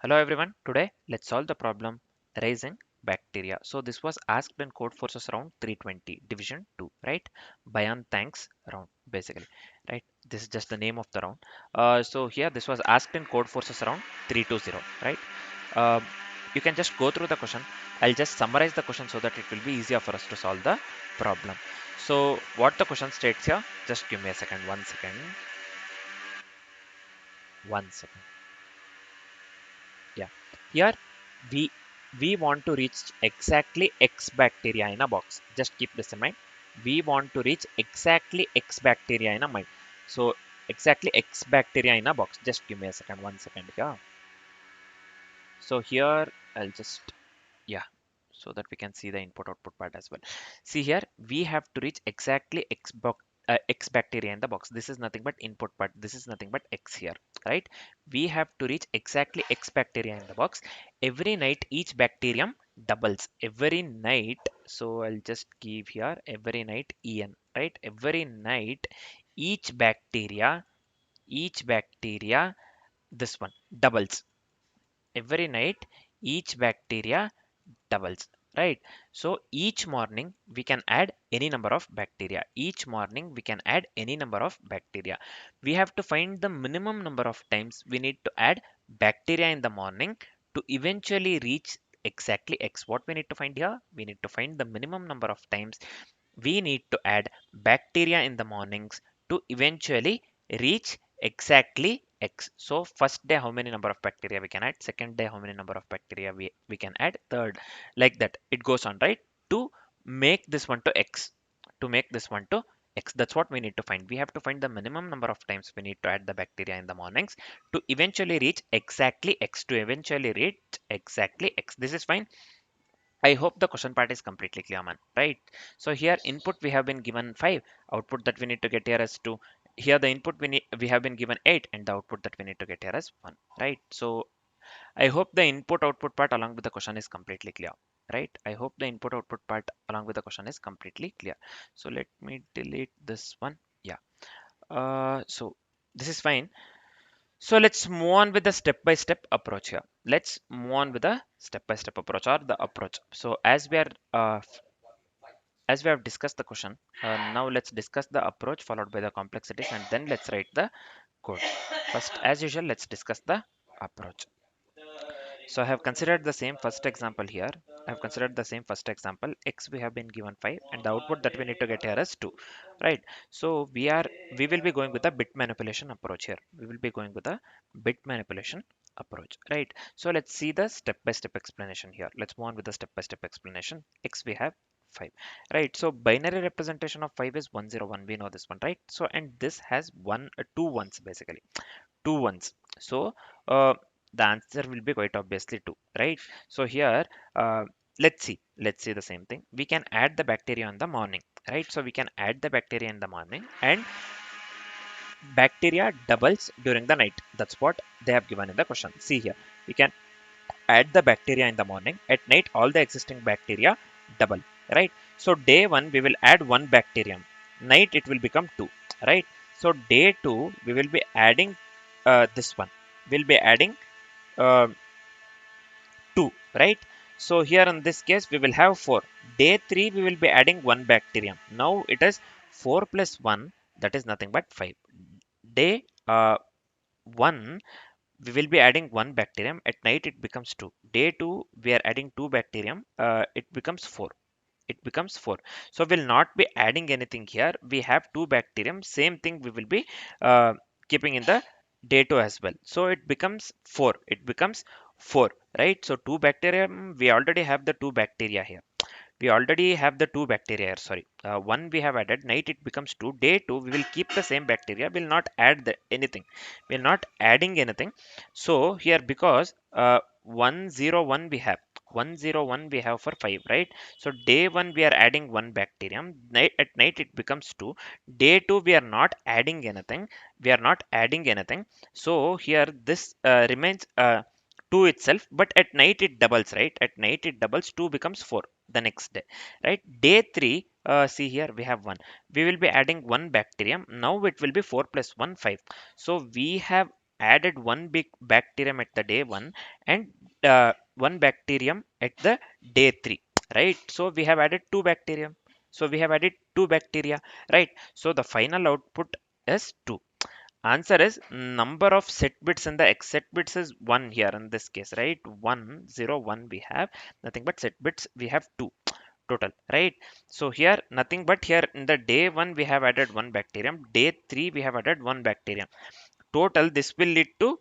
Hello everyone. Today let's solve the problem raising bacteria. So this was asked in Codeforces round 320 division 2, right? Bayan thanks round basically, right? This is just the name of the round. So here this was asked in Codeforces round 320, right? Uh, you can just go through the question. I'll just summarize the question so that it will be easier for us to solve the problem. So what the question states here, just give me a second, 1 second, 1 second. Yeah, here we we want to reach exactly X bacteria in a box. Just keep this in mind. We want to reach exactly X bacteria in a mind. So exactly X bacteria in a box. Just give me a second, 1 second here. So here I'll just, yeah, so that we can see the input output part as well. See here, we have to reach exactly X bacteria in the box. This is nothing but input part. This is nothing but X here, right? We have to reach exactly X bacteria in the box. Every night, each bacterium doubles. Every night, so I'll just give here every night En, right? Every night, each bacteria, each bacteria, this one doubles. Every night, each bacteria doubles, right? So each morning we can add any number of bacteria. Each morning we can add any number of bacteria. We have to find the minimum number of times we need to add bacteria in the morning to eventually reach exactly X. What we need to find here, we need to find the minimum number of times we need to add bacteria in the mornings to eventually reach exactly X. So first day how many number of bacteria we can add, second day how many number of bacteria we can add, third, like that it goes on, right? To make this one to X, to make this one to X. That's what we need to find. We have to find the minimum number of times we need to add the bacteria in the mornings to eventually reach exactly X, to eventually reach exactly X. This is fine. I hope the question part is completely clear, man. Right? So here input we have been given 5, output that we need to get here is 2. Here the input we have been given 8 and the output that we need to get here is 1. Right? So I hope the input output part along with the question is completely clear. Right? I hope the input output part along with the question is completely clear. So let me delete this one. Yeah. So this is fine. So let's move on with the step-by-step approach here. Let's move on with the step-by-step approach or the approach. So as we have discussed the question, now let's discuss the approach followed by the complexities and then let's write the code. First, as usual, let's discuss the approach. So I have considered the same first example here. I have considered the same first example. X we have been given 5 and the output that we need to get here is 2, right? So we will be going with the bit manipulation approach here. We will be going with the bit manipulation approach, right? So let's see the step-by-step explanation here. Let's move on with the step-by-step explanation. X we have 5, right? So binary representation of 5 is 101. We know this one, right? So and this has two ones basically, two ones. So the answer will be quite obviously 2, right? So here, uh, let's see the same thing. We can add the bacteria in the morning, right? So we can add the bacteria in the morning and bacteria doubles during the night. That's what they have given in the question. See here, we can add the bacteria in the morning. At night, all the existing bacteria double, right? So day 1 we will add 1 bacterium. Night it will become 2, right? So day 2 we will be adding this one. We'll be adding uh, 2, right? So here in this case we will have 4. Day 3 we will be adding 1 bacterium. Now it is 4 plus 1, that is nothing but 5. Day 1 we will be adding 1 bacterium. At night it becomes 2. Day 2 we are adding 2 bacterium, it becomes 4. It becomes 4. So we'll not be adding anything here. We have 2 bacterium, same thing we will be uh, keeping in the day 2 as well. So it becomes 4. It becomes 4, right? So 2 bacterium, we already have the 2 bacteria here. We already have the 2 bacteria here, sorry. One we have added, night it becomes 2. Day 2 we will keep the same bacteria, will not add anything. We're not adding anything. So here, because 101 we have, 101 we have for 5, right? So day 1 we are adding 1 bacterium. At night it becomes 2. Day 2 we are not adding anything. We are not adding anything. So here this remains 2 itself, but at night it doubles, right? At night it doubles, 2 becomes 4 the next day, right? Day 3, see here we have 1. We will be adding 1 bacterium. Now it will be 4 plus 1, 5. So we have added one big bacterium at the day 1 and one bacterium at the day 3, right? So we have added two bacterium. So we have added two bacteria, right? So the final output is 2. Answer is number of set bits in the X. Set bits is 1 here in this case, right? 1 0 1 we have nothing but set bits we have 2 total, right? So here nothing but here in the day 1 we have added one bacterium, day 3 we have added one bacterium. Total this will lead to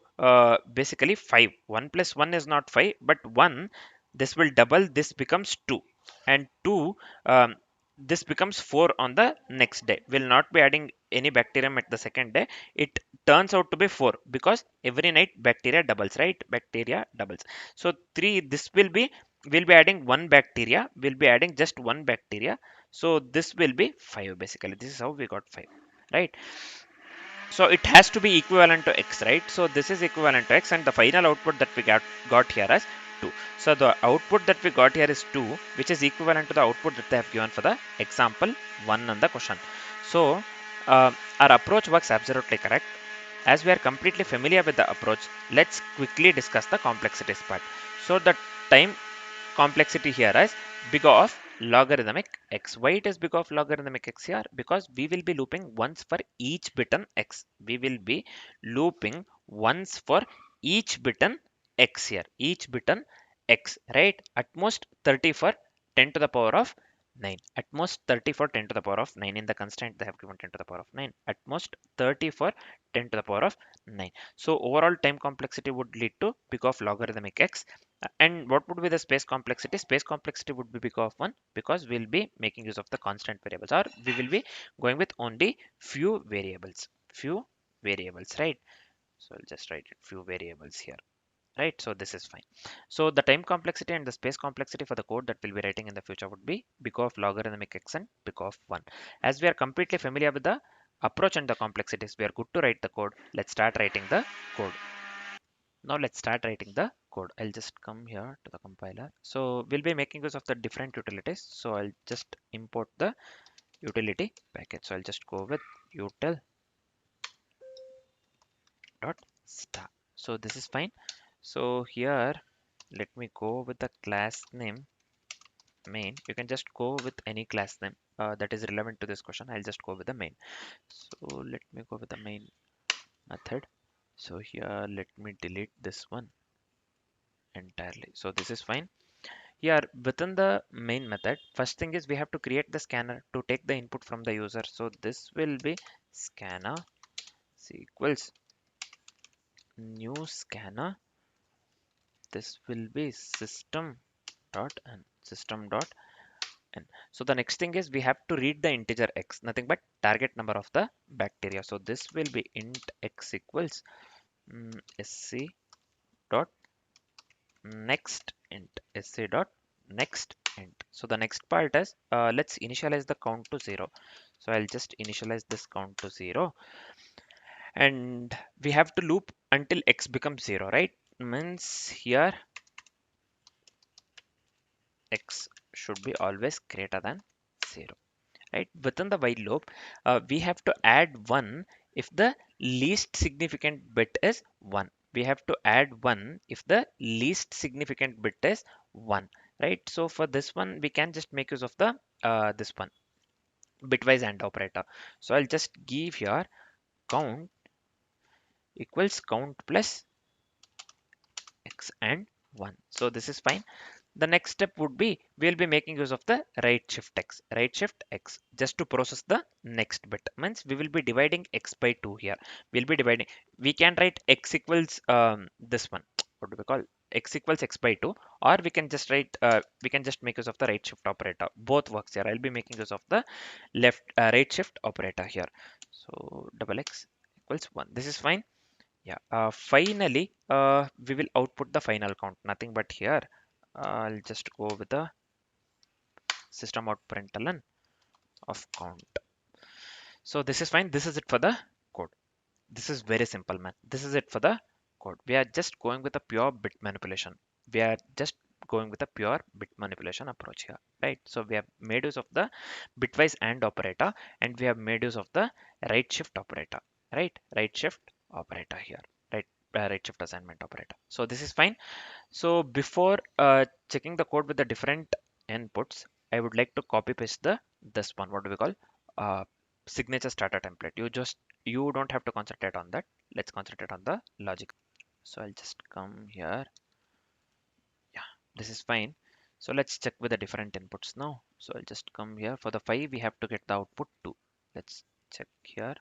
basically 5. 1 plus 1 is not 5 but 1, this will double, this becomes 2, and 2, um, this becomes 4 on the next day. Will not be adding any bacterium at the second day. It turns out to be 4 because every night bacteria doubles, right? Bacteria doubles. So 3, this will be adding one bacteria, will be adding just one bacteria. So this will be 5 basically. This is how we got 5, right? So it has to be equivalent to x, right? So this is equivalent to x, and the final output that we got here is 2. So the output that we got here is 2, which is equivalent to the output that they have given for the example 1 on the question. So our approach works absolutely correct. As we are completely familiar with the approach, let's quickly discuss the complexities part. So the time complexity here is big of logarithmic x. Why it is big of logarithmic x here? Because we will be looping once for each bit on x. We will be looping once for each bit on x here. Each bit on x, right? At most 30 for 10 to the power of 9. At most 30 for 10 to the power of 9. In the constraint they have given 10 to the power of 9. At most 30 for 10 to the power of 9. So overall time complexity would lead to big of logarithmic x. And what would be the space complexity? Space complexity would be big of 1 because we'll be making use of the constant variables, or we will be going with only few variables. Few variables, right? So I'll just write it few variables here, right? So this is fine. So the time complexity and the space complexity for the code that we'll be writing in the future would be big of logarithmic x and big of 1. As we are completely familiar with the approach and the complexities, we are good to write the code. Let's start writing the code. Now let's start writing the code. I'll just come here to the compiler. So we'll be making use of the different utilities. So I'll just import the utility package. So I'll just go with util dot star. So this is fine. So here, let me go with the class name main. You can just go with any class name that is relevant to this question. I'll just go with the main. So let me go with the main method. So here, let me delete this one entirely. So this is fine. Here within the main method, first thing is we have to create the scanner to take the input from the user. So this will be scanner equals new scanner. This will be system dot and system dot n. So the next thing is we have to read the integer x, nothing but target number of the bacteria. So this will be int x equals sc dot next int, sc dot next int. So the next part is let's initialize the count to 0. So I'll just initialize this count to 0, and we have to loop until x becomes 0, right? Means here x should be always greater than 0, right? Within the while loop, we have to add 1 if the least significant bit is 1. We have to add 1 if the least significant bit is 1, right? So for this one, we can just make use of the this one bitwise AND operator. So I'll just give here count equals count plus x and 1. So this is fine. The next step would be we'll be making use of the right shift x just to process the next bit. Means we will be dividing x by 2 here. We'll be dividing. We can write x equals this one. What do we call x equals x by 2, or we can just write we can just make use of the right shift operator. Both works here. I'll be making use of the left right shift operator here. So double x equals 1. This is fine. Yeah, finally, we will output the final count. Nothing but here. I'll just go with the system out println of count. So this is fine. This is it for the code. This is very simple, man. This is it for the code. We are just going with a pure bit manipulation. We are just going with a pure bit manipulation approach here, right? So we have made use of the bitwise AND operator, and we have made use of the right shift operator, right? Right shift operator here, right? right shift assignment operator. So this is fine. So before checking the code with the different inputs, I would like to copy paste the this one. What do we call uh, signature starter template? You don't have to concentrate on that. Let's concentrate on the logic. So I'll just come here. Yeah, this is fine. So let's check with the different inputs now. So I'll just come here. For the 5, we have to get the output 2. Let's check here.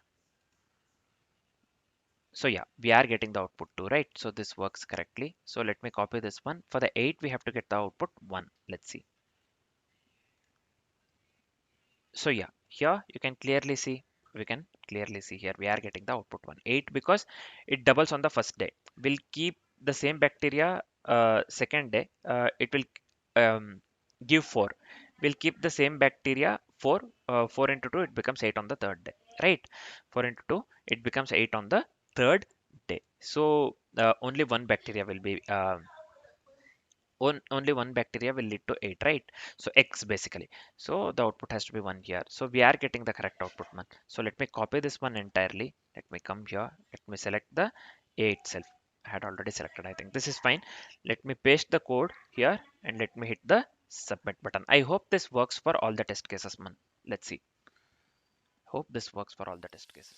So yeah, we are getting the output 2, right? So this works correctly. So let me copy this one. For the 8, we have to get the output 1. Let's see. So yeah, here you can clearly see, we can clearly see here we are getting the output 1. 8 because it doubles on the first day. We'll keep the same bacteria second day. It will give 4. We'll keep the same bacteria 4. 4 into 2, it becomes 8 on the third day, right? 4 into 2, it becomes 8 on the third day. So only one bacteria will be only one bacteria will lead to 8, right? So x basically, so the output has to be 1 here. So we are getting the correct output one. So let me copy this one entirely. Let me come here, let me select the a itself. I had already selected, I think this is fine. Let me paste the code here and let me hit the submit button. I hope this works for all the test cases, man. Let's see. Hope this works for all the test cases.